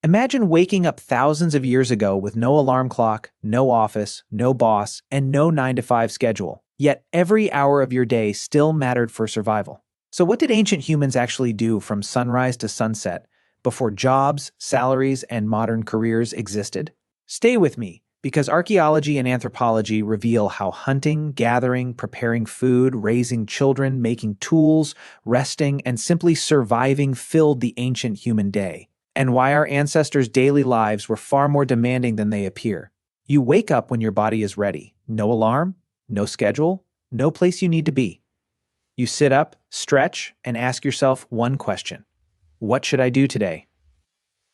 Imagine waking up thousands of years ago with no alarm clock, no office, no boss, and no 9 to 5 schedule. Yet every hour of your day still mattered for survival. So what did ancient humans actually do from sunrise to sunset before jobs, salaries, and modern careers existed? Stay with me, because archaeology and anthropology reveal how hunting, gathering, preparing food, raising children, making tools, resting, and simply surviving filled the ancient human day, and why our ancestors' daily lives were far more demanding than they appear. You wake up when your body is ready. No alarm, no schedule, no place you need to be. You sit up, stretch, and ask yourself one question: what should I do today?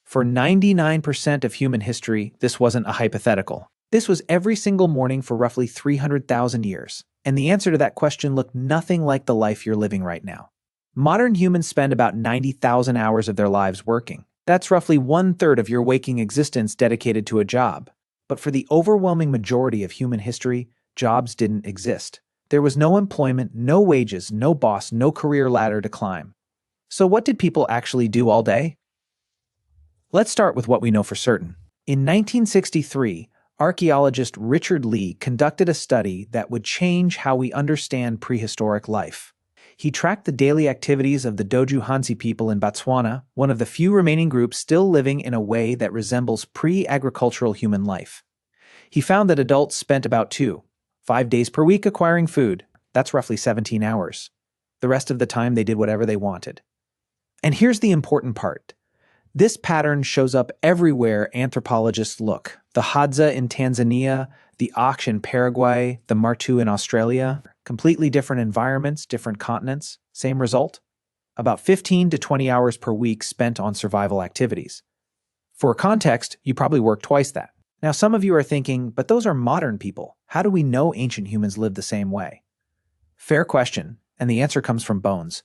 For 99% of human history, this wasn't a hypothetical. This was every single morning for roughly 300,000 years, and the answer to that question looked nothing like the life you're living right now. Modern humans spend about 90,000 hours of their lives working. That's roughly 1/3 of your waking existence dedicated to a job. But for the overwhelming majority of human history, jobs didn't exist. There was no employment, no wages, no boss, no career ladder to climb. So what did people actually do all day? Let's start with what we know for certain. In 1963, archaeologist Richard Lee conducted a study that would change how we understand prehistoric life. He tracked the daily activities of the Doju Hansi people in Botswana, one of the few remaining groups still living in a way that resembles pre-agricultural human life. He found that adults spent about 5 days per week acquiring food. That's roughly 17 hours. The rest of the time they did whatever they wanted. And here's the important part. This pattern shows up everywhere anthropologists look. The Hadza in Tanzania, the Akh in Paraguay, the Martu in Australia. Completely different environments, different continents. Same result? About 15 to 20 hours per week spent on survival activities. For context, you probably work twice that. Now some of you are thinking, but those are modern people. How do we know ancient humans lived the same way? Fair question, and the answer comes from bones.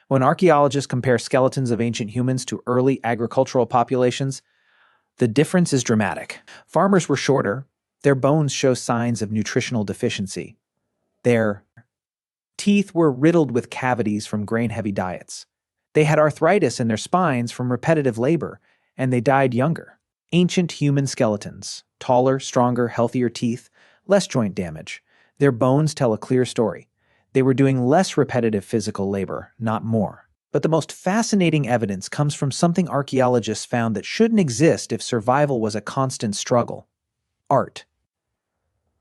When archaeologists compare skeletons of ancient humans to early agricultural populations, the difference is dramatic. Farmers were shorter. Their bones show signs of nutritional deficiency. Their teeth were riddled with cavities from grain-heavy diets. They had arthritis in their spines from repetitive labor, and they died younger. Ancient human skeletons, taller, stronger, healthier teeth, less joint damage. Their bones tell a clear story. They were doing less repetitive physical labor, not more. But the most fascinating evidence comes from something archaeologists found that shouldn't exist if survival was a constant struggle: art.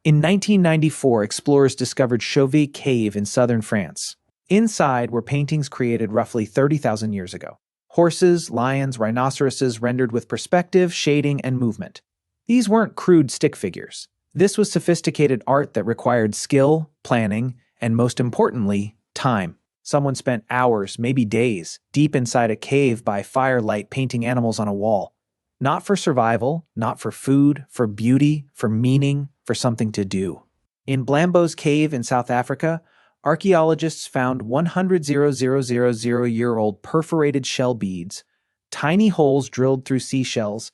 In 1994, explorers discovered Chauvet Cave in southern France. Inside were paintings created roughly 30,000 years ago. Horses, lions, rhinoceroses rendered with perspective, shading, and movement. These weren't crude stick figures. This was sophisticated art that required skill, planning, and most importantly, time. Someone spent hours, maybe days, deep inside a cave by firelight painting animals on a wall. Not for survival, not for food, for beauty, for meaning, for something to do. In Blambo's cave in South Africa, archaeologists found 100,000-year-old perforated shell beads, tiny holes drilled through seashells,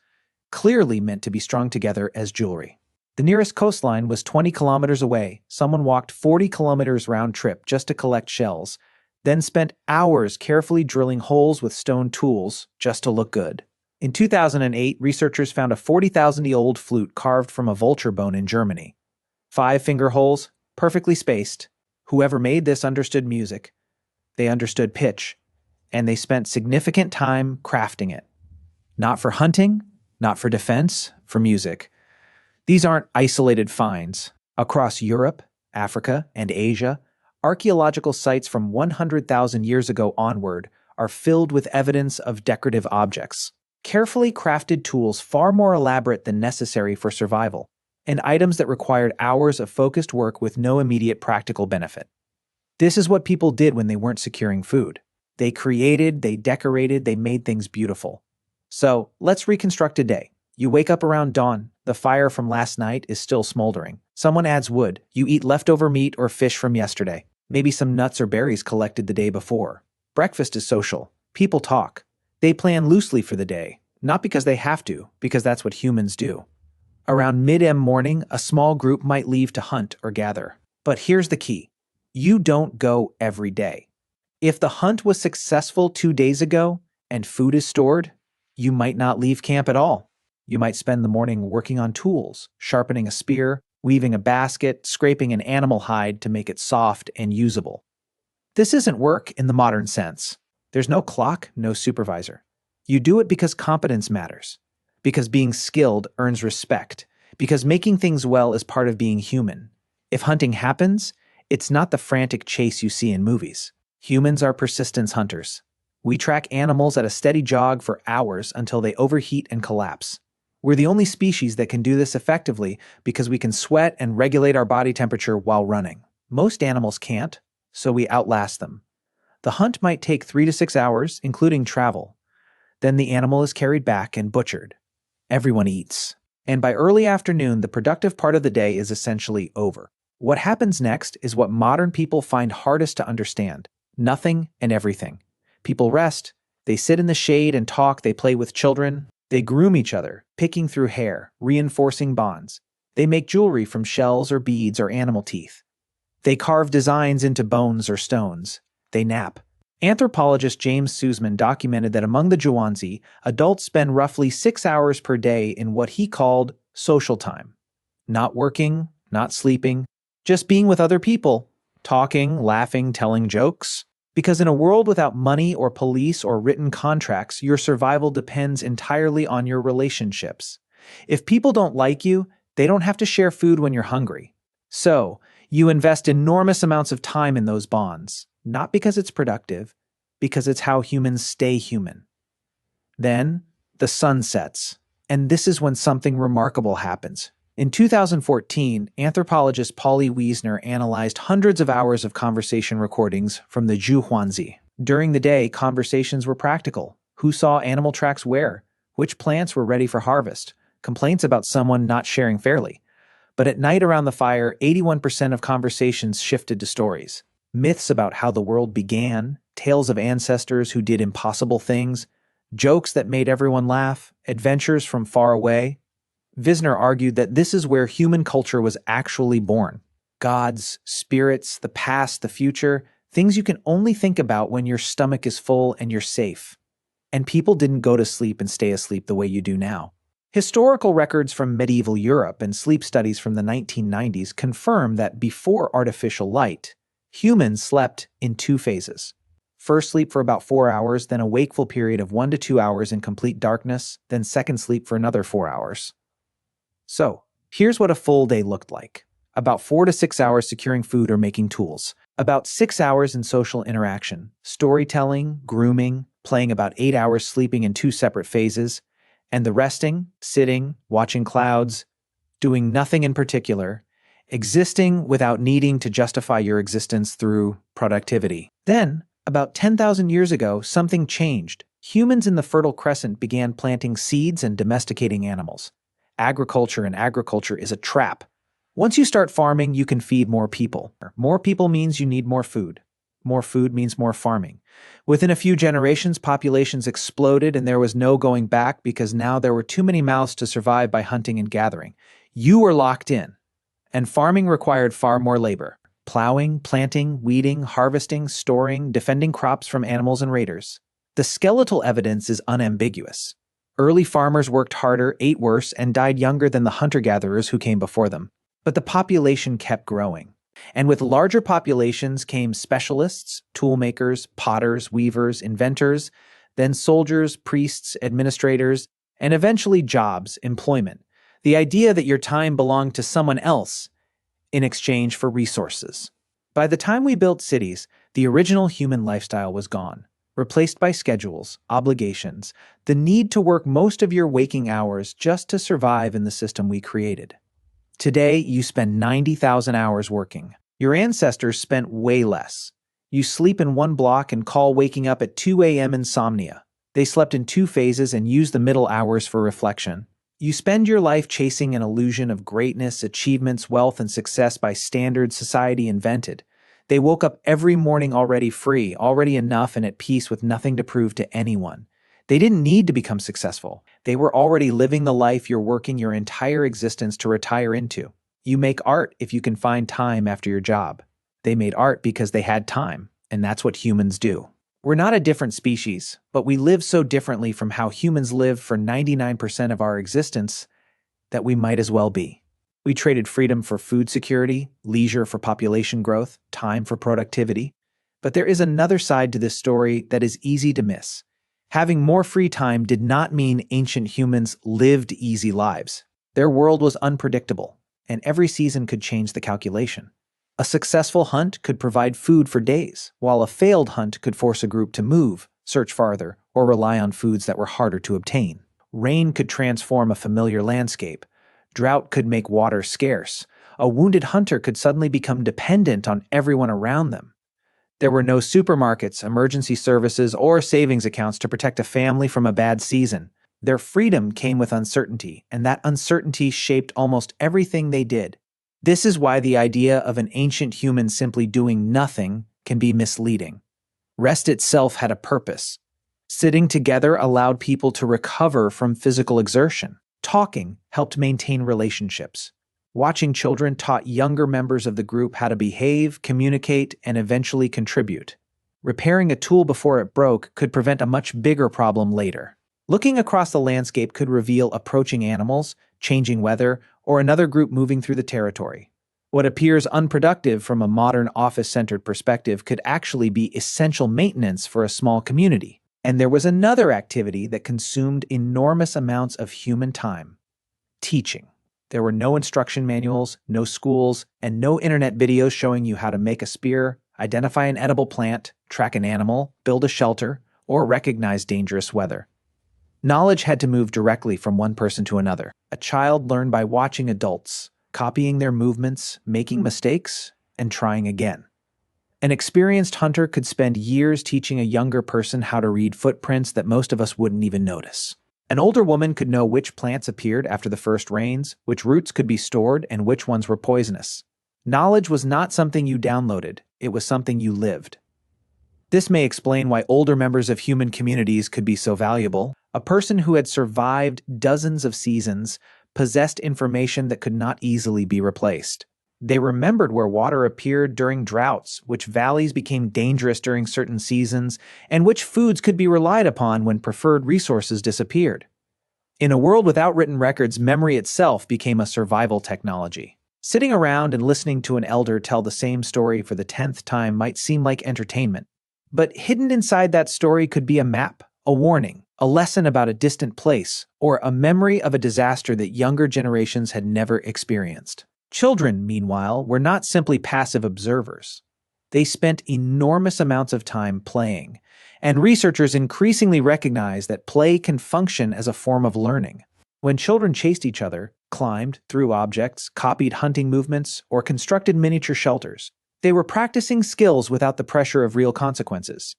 clearly meant to be strung together as jewelry. The nearest coastline was 20 kilometers away. Someone walked 40 kilometers round trip just to collect shells, then spent hours carefully drilling holes with stone tools just to look good. In 2008, researchers found a 40,000-year-old flute carved from a vulture bone in Germany. 5 finger holes, perfectly spaced. Whoever made this understood music. They understood pitch, and they spent significant time crafting it. Not for hunting, not for defense, for music. These aren't isolated finds. Across Europe, Africa, and Asia, archaeological sites from 100,000 years ago onward are filled with evidence of decorative objects. Carefully crafted tools far more elaborate than necessary for survival, and items that required hours of focused work with no immediate practical benefit. This is what people did when they weren't securing food. They created, they decorated, they made things beautiful. So, let's reconstruct a day. You wake up around dawn. The fire from last night is still smoldering. Someone adds wood. You eat leftover meat or fish from yesterday. Maybe some nuts or berries collected the day before. Breakfast is social. People talk. They plan loosely for the day, not because they have to, because that's what humans do. Around mid-m morning, a small group might leave to hunt or gather. But here's the key. You don't go every day. If the hunt was successful 2 days ago and food is stored, You might not leave camp at all. You might spend the morning working on tools, sharpening a spear, weaving a basket, scraping an animal hide to make it soft and usable. This isn't work in the modern sense. There's no clock, no supervisor. You do it because competence matters, because being skilled earns respect, because making things well is part of being human. If hunting happens, it's not the frantic chase you see in movies. Humans are persistence hunters. We track animals at a steady jog for hours until they overheat and collapse. We're the only species that can do this effectively because we can sweat and regulate our body temperature while running. Most animals can't, so we outlast them. The hunt might take 3 to 6 hours, including travel. Then the animal is carried back and butchered. Everyone eats. And by early afternoon, the productive part of the day is essentially over. What happens next is what modern people find hardest to understand. Nothing and everything. People rest, they sit in the shade and talk, they play with children, they groom each other, picking through hair, reinforcing bonds. They make jewelry from shells or beads or animal teeth. They carve designs into bones or stones. They nap. Anthropologist James Sussman documented that among the Zhuangzi, adults spend roughly 6 hours per day in what he called social time. Not working, not sleeping, just being with other people, talking, laughing, telling jokes. Because in a world without money or police or written contracts, your survival depends entirely on your relationships. If people don't like you, they don't have to share food when you're hungry. So, you invest enormous amounts of time in those bonds, not because it's productive, because it's how humans stay human. Then, the sun sets, and this is when something remarkable happens. In 2014, anthropologist Polly Wiesner analyzed hundreds of hours of conversation recordings from the Zhuangzi. During the day, conversations were practical. Who saw animal tracks where? Which plants were ready for harvest? Complaints about someone not sharing fairly. But at night around the fire, 81% of conversations shifted to stories. Myths about how the world began, tales of ancestors who did impossible things, jokes that made everyone laugh, adventures from far away. Wiesner argued that this is where human culture was actually born. Gods, spirits, the past, the future, things you can only think about when your stomach is full and you're safe. And people didn't go to sleep and stay asleep the way you do now. Historical records from medieval Europe and sleep studies from the 1990s confirm that before artificial light, humans slept in 2 phases. First sleep for about 4 hours, then a wakeful period of 1 to 2 hours in complete darkness, then second sleep for another 4 hours. So, here's what a full day looked like. About 4 to 6 hours securing food or making tools. About 6 hours in social interaction, storytelling, grooming, playing about 8 hours sleeping in 2 separate phases, and the resting, sitting, watching clouds, doing nothing in particular, existing without needing to justify your existence through productivity. Then, about 10,000 years ago, something changed. Humans in the Fertile Crescent began planting seeds and domesticating animals. Agriculture is a trap. Once you start farming, you can feed more people. More people means you need more food. More food means more farming. Within a few generations, populations exploded and there was no going back because now there were too many mouths to survive by hunting and gathering. You were locked in. And farming required far more labor. Plowing, planting, weeding, harvesting, storing, defending crops from animals and raiders. The skeletal evidence is unambiguous. Early farmers worked harder, ate worse, and died younger than the hunter-gatherers who came before them. But the population kept growing. And with larger populations came specialists, toolmakers, potters, weavers, inventors, then soldiers, priests, administrators, and eventually jobs, employment. The idea that your time belonged to someone else in exchange for resources. By the time we built cities, the original human lifestyle was gone, replaced by schedules, obligations, the need to work most of your waking hours just to survive in the system we created. Today, you spend 90,000 hours working. Your ancestors spent way less. You sleep in one block and call waking up at 2 a.m. insomnia. They slept in 2 phases and used the middle hours for reflection. You spend your life chasing an illusion of greatness, achievements, wealth, and success by standards society invented. They woke up every morning already free, already enough and at peace with nothing to prove to anyone. They didn't need to become successful. They were already living the life you're working your entire existence to retire into. You make art if you can find time after your job. They made art because they had time, and that's what humans do. We're not a different species, but we live so differently from how humans live for 99% of our existence that we might as well be. We traded freedom for food security, leisure for population growth, time for productivity. But there is another side to this story that is easy to miss. Having more free time did not mean ancient humans lived easy lives. Their world was unpredictable, and every season could change the calculation. A successful hunt could provide food for days, while a failed hunt could force a group to move, search farther, or rely on foods that were harder to obtain. Rain could transform a familiar landscape. Drought could make water scarce. A wounded hunter could suddenly become dependent on everyone around them. There were no supermarkets, emergency services, or savings accounts to protect a family from a bad season. Their freedom came with uncertainty, and that uncertainty shaped almost everything they did. This is why the idea of an ancient human simply doing nothing can be misleading. Rest itself had a purpose. Sitting together allowed people to recover from physical exertion. Talking helped maintain relationships. Watching children taught younger members of the group how to behave, communicate, and eventually contribute. Repairing a tool before it broke could prevent a much bigger problem later. Looking across the landscape could reveal approaching animals, changing weather, or another group moving through the territory. What appears unproductive from a modern office-centered perspective could actually be essential maintenance for a small community. And there was another activity that consumed enormous amounts of human time: teaching. There were no instruction manuals, no schools, and no internet videos showing you how to make a spear, identify an edible plant, track an animal, build a shelter, or recognize dangerous weather. Knowledge had to move directly from one person to another. A child learned by watching adults, copying their movements, making mistakes, and trying again. An experienced hunter could spend years teaching a younger person how to read footprints that most of us wouldn't even notice. An older woman could know which plants appeared after the first rains, which roots could be stored, and which ones were poisonous. Knowledge was not something you downloaded, it was something you lived. This may explain why older members of human communities could be so valuable. A person who had survived dozens of seasons possessed information that could not easily be replaced. They remembered where water appeared during droughts, which valleys became dangerous during certain seasons, and which foods could be relied upon when preferred resources disappeared. In a world without written records, memory itself became a survival technology. Sitting around and listening to an elder tell the same story for the 10th time might seem like entertainment. But hidden inside that story could be a map, a warning, a lesson about a distant place, or a memory of a disaster that younger generations had never experienced. Children, meanwhile, were not simply passive observers. They spent enormous amounts of time playing, and researchers increasingly recognize that play can function as a form of learning. When children chased each other, climbed, threw objects, copied hunting movements, or constructed miniature shelters, they were practicing skills without the pressure of real consequences.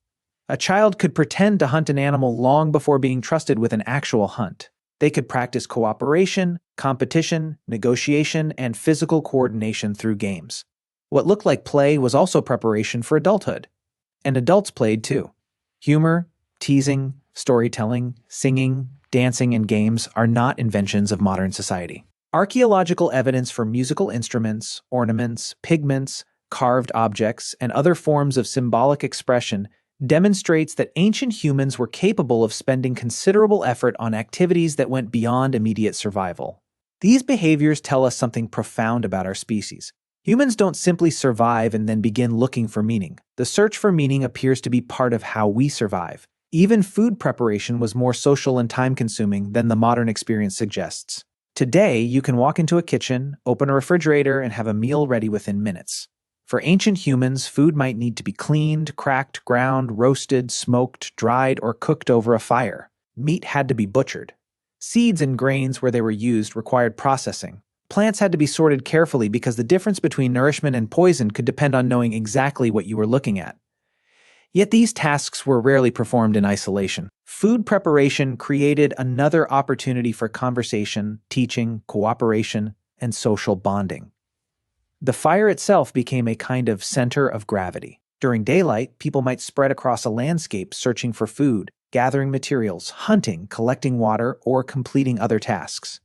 A child could pretend to hunt an animal long before being trusted with an actual hunt. They could practice cooperation, competition, negotiation, and physical coordination through games. What looked like play was also preparation for adulthood. And adults played too. Humor, teasing, storytelling, singing, dancing, and games are not inventions of modern society. Archaeological evidence for musical instruments, ornaments, pigments, carved objects, and other forms of symbolic expression demonstrates that ancient humans were capable of spending considerable effort on activities that went beyond immediate survival. These behaviors tell us something profound about our species. Humans don't simply survive and then begin looking for meaning. The search for meaning appears to be part of how we survive. Even food preparation was more social and time-consuming than the modern experience suggests. Today, you can walk into a kitchen, open a refrigerator, and have a meal ready within minutes. For ancient humans, food might need to be cleaned, cracked, ground, roasted, smoked, dried, or cooked over a fire. Meat had to be butchered. Seeds and grains where they were used required processing. Plants had to be sorted carefully because the difference between nourishment and poison could depend on knowing exactly what you were looking at. Yet these tasks were rarely performed in isolation. Food preparation created another opportunity for conversation, teaching, cooperation, and social bonding. The fire itself became a kind of center of gravity. During daylight, people might spread across a landscape searching for food, gathering materials, hunting, collecting water, or completing other tasks.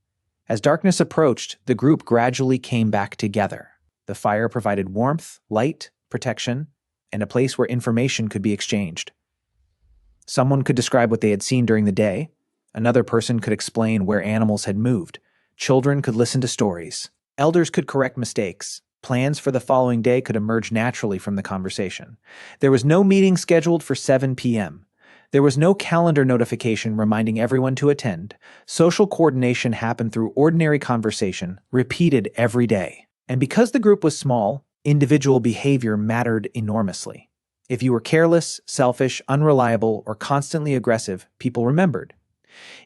As darkness approached, the group gradually came back together. The fire provided warmth, light, protection, and a place where information could be exchanged. Someone could describe what they had seen during the day. Another person could explain where animals had moved. Children could listen to stories. Elders could correct mistakes. Plans for the following day could emerge naturally from the conversation. There was no meeting scheduled for 7 p.m. There was no calendar notification reminding everyone to attend. Social coordination happened through ordinary conversation, repeated every day. And because the group was small, individual behavior mattered enormously. If you were careless, selfish, unreliable, or constantly aggressive, people remembered.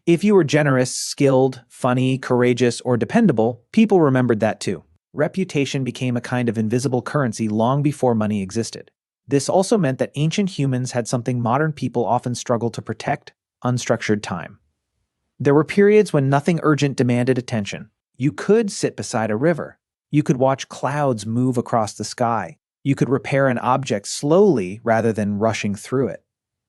If you were generous, skilled, funny, courageous, or dependable, people remembered that too. Reputation became a kind of invisible currency long before money existed. This also meant that ancient humans had something modern people often struggle to protect: unstructured time. There were periods when nothing urgent demanded attention. You could sit beside a river. You could watch clouds move across the sky. You could repair an object slowly rather than rushing through it.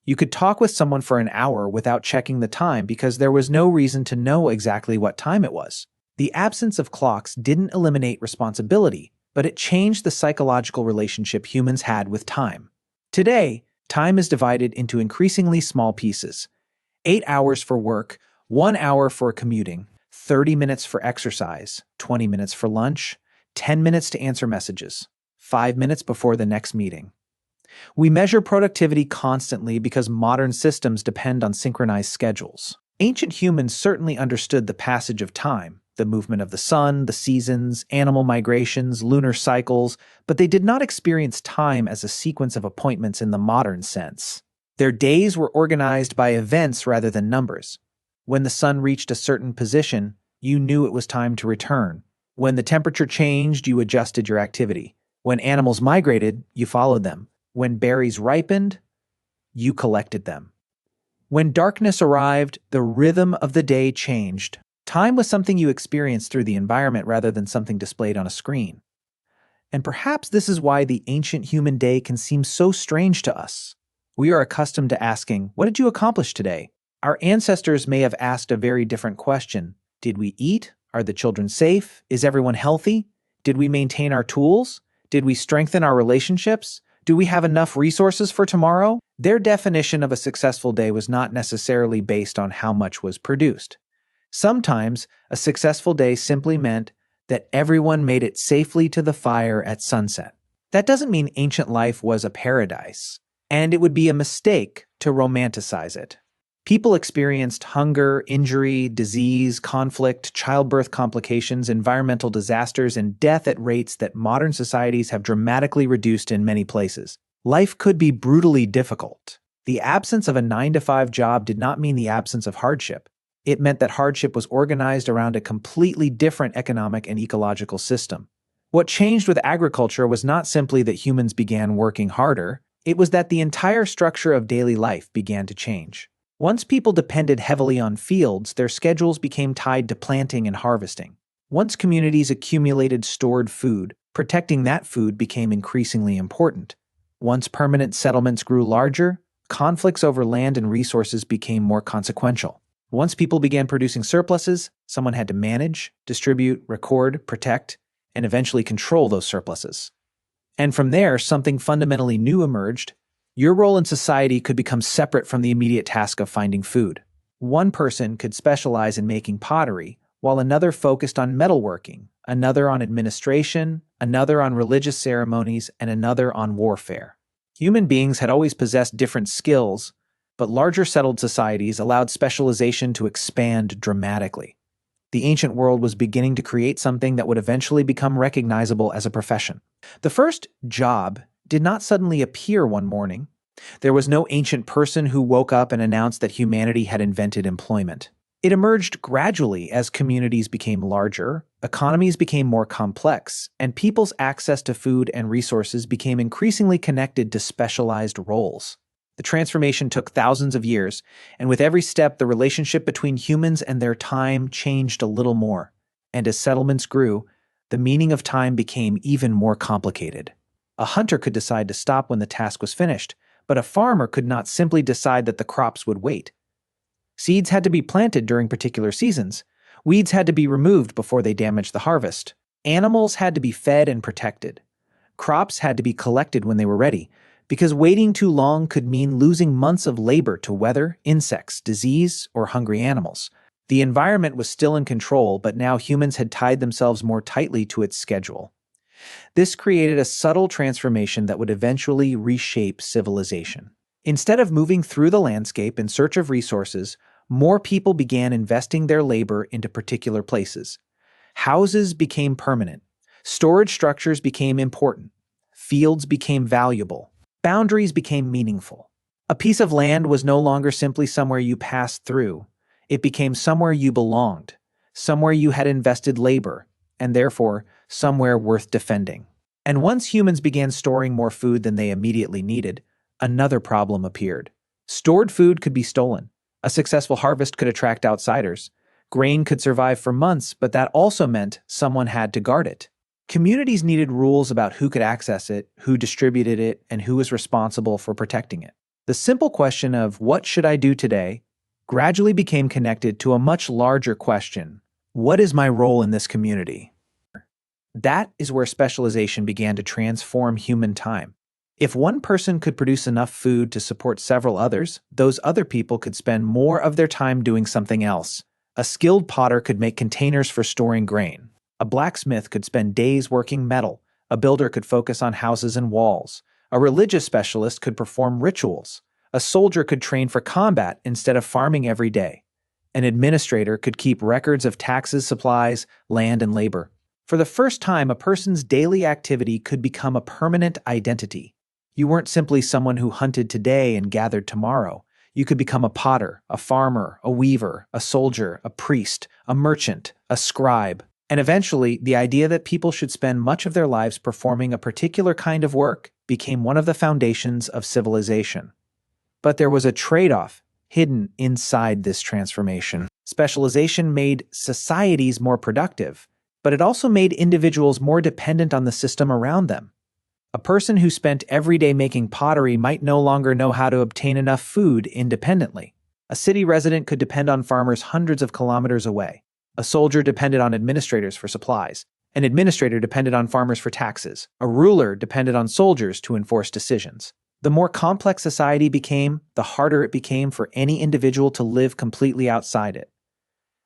You could talk with someone for an hour without checking the time because there was no reason to know exactly what time it was. The absence of clocks didn't eliminate responsibility, but it changed the psychological relationship humans had with time. Today, time is divided into increasingly small pieces: 8 hours for work, 1 hour for commuting, 30 minutes for exercise, 20 minutes for lunch, 10 minutes to answer messages, 5 minutes before the next meeting. We measure productivity constantly because modern systems depend on synchronized schedules. Ancient humans certainly understood the passage of time, the movement of the sun, the seasons, animal migrations, lunar cycles, but they did not experience time as a sequence of appointments in the modern sense. Their days were organized by events rather than numbers. When the sun reached a certain position, you knew it was time to return. When the temperature changed, you adjusted your activity. When animals migrated, you followed them. When berries ripened, you collected them. When darkness arrived, the rhythm of the day changed. Time was something you experienced through the environment rather than something displayed on a screen. And perhaps this is why the ancient human day can seem so strange to us. We are accustomed to asking, "What did you accomplish today?" Our ancestors may have asked a very different question. Did we eat? Are the children safe? Is everyone healthy? Did we maintain our tools? Did we strengthen our relationships? Do we have enough resources for tomorrow? Their definition of a successful day was not necessarily based on how much was produced. Sometimes, a successful day simply meant that everyone made it safely to the fire at sunset. That doesn't mean ancient life was a paradise, and it would be a mistake to romanticize it. People experienced hunger, injury, disease, conflict, childbirth complications, environmental disasters, and death at rates that modern societies have dramatically reduced in many places. Life could be brutally difficult. The absence of a 9-to-5 job did not mean the absence of hardship. It meant that hardship was organized around a completely different economic and ecological system. What changed with agriculture was not simply that humans began working harder, it was that the entire structure of daily life began to change. Once people depended heavily on fields, their schedules became tied to planting and harvesting. Once communities accumulated stored food, protecting that food became increasingly important. Once permanent settlements grew larger, conflicts over land and resources became more consequential. Once people began producing surpluses, someone had to manage, distribute, record, protect, and eventually control those surpluses. And from there, something fundamentally new emerged. Your role in society could become separate from the immediate task of finding food. One person could specialize in making pottery, while another focused on metalworking, another on administration, another on religious ceremonies, and another on warfare. Human beings had always possessed different skills, but larger settled societies allowed specialization to expand dramatically. The ancient world was beginning to create something that would eventually become recognizable as a profession. The first job did not suddenly appear one morning. There was no ancient person who woke up and announced that humanity had invented employment. It emerged gradually as communities became larger, economies became more complex, and people's access to food and resources became increasingly connected to specialized roles. The transformation took thousands of years, and with every step, the relationship between humans and their time changed a little more. And as settlements grew, the meaning of time became even more complicated. A hunter could decide to stop when the task was finished, but a farmer could not simply decide that the crops would wait. Seeds had to be planted during particular seasons. Weeds had to be removed before they damaged the harvest. Animals had to be fed and protected. Crops had to be collected when they were ready. because waiting too long could mean losing months of labor to weather, insects, disease, or hungry animals. The environment was still in control, but now humans had tied themselves more tightly to its schedule. This created a subtle transformation that would eventually reshape civilization. Instead of moving through the landscape in search of resources, more people began investing their labor into particular places. Houses became permanent. Storage structures became important. Fields became valuable. Boundaries became meaningful. A piece of land was no longer simply somewhere you passed through. It became somewhere you belonged, somewhere you had invested labor, and therefore somewhere worth defending. And once humans began storing more food than they immediately needed, another problem appeared. Stored food could be stolen. A successful harvest could attract outsiders. Grain could survive for months, but that also meant someone had to guard it. Communities needed rules about who could access it, who distributed it, and who was responsible for protecting it. The simple question of "what should I do today?" gradually became connected to a much larger question: what is my role in this community? That is where specialization began to transform human time. If one person could produce enough food to support several others, those other people could spend more of their time doing something else. A skilled potter could make containers for storing grain. A blacksmith could spend days working metal. A builder could focus on houses and walls. A religious specialist could perform rituals. A soldier could train for combat instead of farming every day. An administrator could keep records of taxes, supplies, land, and labor. For the first time, a person's daily activity could become a permanent identity. You weren't simply someone who hunted today and gathered tomorrow. You could become a potter, a farmer, a weaver, a soldier, a priest, a merchant, a scribe. And eventually, the idea that people should spend much of their lives performing a particular kind of work became one of the foundations of civilization. But there was a trade-off hidden inside this transformation. Specialization made societies more productive, but it also made individuals more dependent on the system around them. A person who spent every day making pottery might no longer know how to obtain enough food independently. A city resident could depend on farmers hundreds of kilometers away. A soldier depended on administrators for supplies. An administrator depended on farmers for taxes. A ruler depended on soldiers to enforce decisions. The more complex society became, the harder it became for any individual to live completely outside it.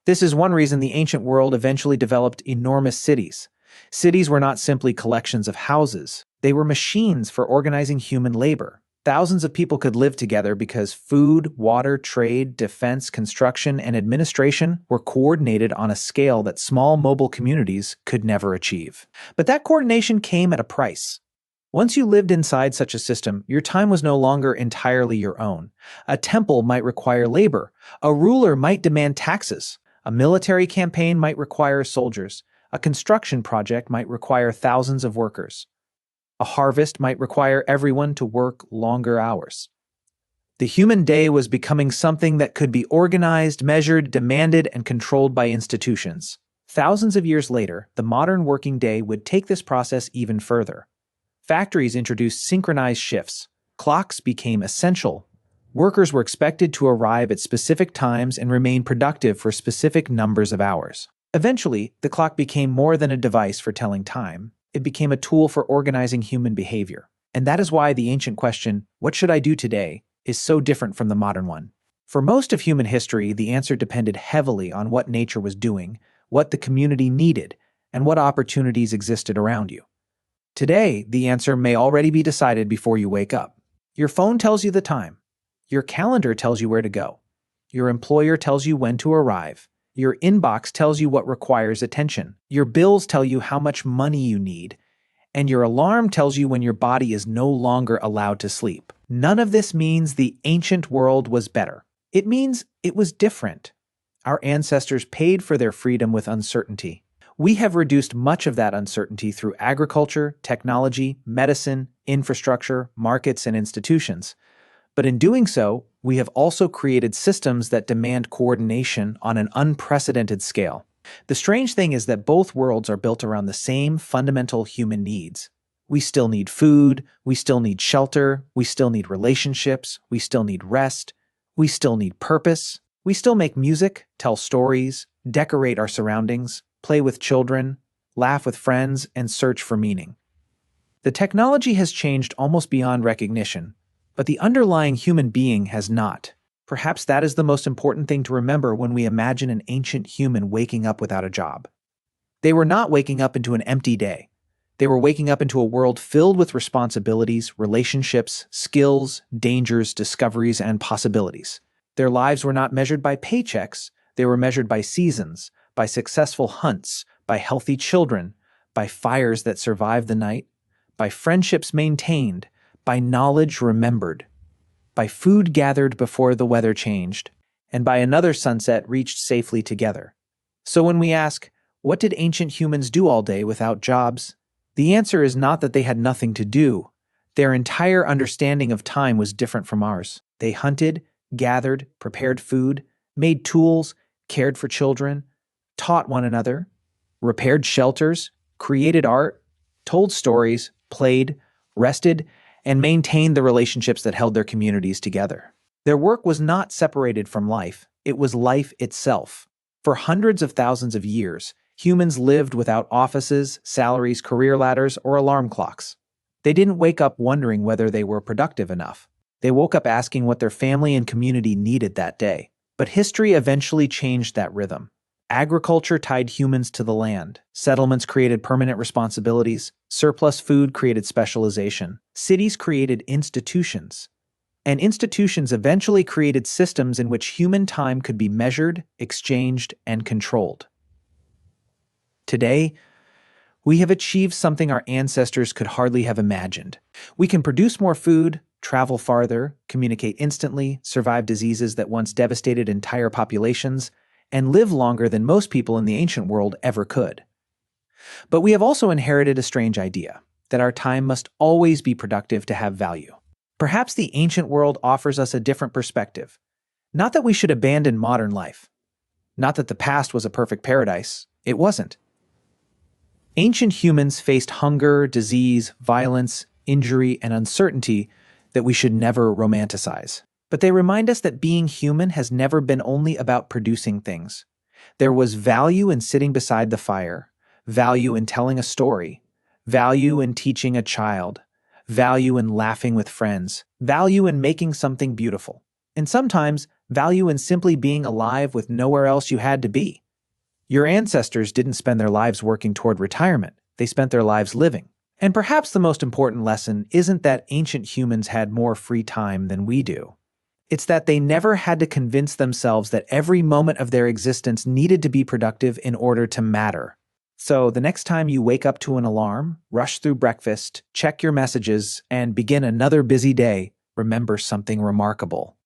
This is one reason the ancient world eventually developed enormous cities. Cities were not simply collections of houses. They were machines for organizing human labor. Thousands of people could live together because food, water, trade, defense, construction, and administration were coordinated on a scale that small mobile communities could never achieve. But that coordination came at a price. Once you lived inside such a system, your time was no longer entirely your own. A temple might require labor. A ruler might demand taxes. A military campaign might require soldiers. A construction project might require thousands of workers. A harvest might require everyone to work longer hours. The human day was becoming something that could be organized, measured, demanded, and controlled by institutions. Thousands of years later, the modern working day would take this process even further. Factories introduced synchronized shifts. Clocks became essential. Workers were expected to arrive at specific times and remain productive for specific numbers of hours. Eventually, the clock became more than a device for telling time. It became a tool for organizing human behavior. And that is why the ancient question, "what should I do today?" is so different from the modern one. For most of human history, the answer depended heavily on what nature was doing, what the community needed, and what opportunities existed around you. Today, the answer may already be decided before you wake up. Your phone tells you the time. Your calendar tells you where to go. Your employer tells you when to arrive. Your inbox tells you what requires attention. Your bills tell you how much money you need. And your alarm tells you when your body is no longer allowed to sleep. None of this means the ancient world was better. It means it was different. Our ancestors paid for their freedom with uncertainty. We have reduced much of that uncertainty through agriculture, technology, medicine, infrastructure, markets, and institutions. But in doing so, we have also created systems that demand coordination on an unprecedented scale. The strange thing is that both worlds are built around the same fundamental human needs. We still need food, we still need shelter, we still need relationships, we still need rest, we still need purpose, we still make music, tell stories, decorate our surroundings, play with children, laugh with friends, and search for meaning. The technology has changed almost beyond recognition, but the underlying human being has not. Perhaps that is the most important thing to remember when we imagine an ancient human waking up without a job. They were not waking up into an empty day. They were waking up into a world filled with responsibilities, relationships, skills, dangers, discoveries, and possibilities. Their lives were not measured by paychecks, they were measured by seasons, by successful hunts, by healthy children, by fires that survived the night, by friendships maintained, by knowledge remembered, by food gathered before the weather changed, and by another sunset reached safely together. So when we ask, what did ancient humans do all day without jobs? The answer is not that they had nothing to do. Their entire understanding of time was different from ours. They hunted, gathered, prepared food, made tools, cared for children, taught one another, repaired shelters, created art, told stories, played, rested, and maintained the relationships that held their communities together. Their work was not separated from life, it was life itself. For hundreds of thousands of years, humans lived without offices, salaries, career ladders, or alarm clocks. They didn't wake up wondering whether they were productive enough. They woke up asking what their family and community needed that day. But history eventually changed that rhythm. Agriculture tied humans to the land. Settlements created permanent responsibilities. Surplus food created specialization. Cities created institutions. And institutions eventually created systems in which human time could be measured, exchanged, and controlled. Today, we have achieved something our ancestors could hardly have imagined. We can produce more food, travel farther, communicate instantly, survive diseases that once devastated entire populations, and live longer than most people in the ancient world ever could. But we have also inherited a strange idea, that our time must always be productive to have value. Perhaps the ancient world offers us a different perspective. Not that we should abandon modern life. Not that the past was a perfect paradise. It wasn't. Ancient humans faced hunger, disease, violence, injury, and uncertainty that we should never romanticize. But they remind us that being human has never been only about producing things. There was value in sitting beside the fire, value in telling a story, value in teaching a child, value in laughing with friends, value in making something beautiful, and sometimes value in simply being alive with nowhere else you had to be. Your ancestors didn't spend their lives working toward retirement, they spent their lives living. And perhaps the most important lesson isn't that ancient humans had more free time than we do. It's that they never had to convince themselves that every moment of their existence needed to be productive in order to matter. So the next time you wake up to an alarm, rush through breakfast, check your messages, and begin another busy day, remember something remarkable.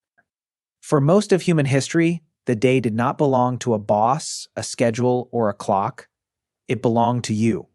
For most of human history, the day did not belong to a boss, a schedule, or a clock. It belonged to you.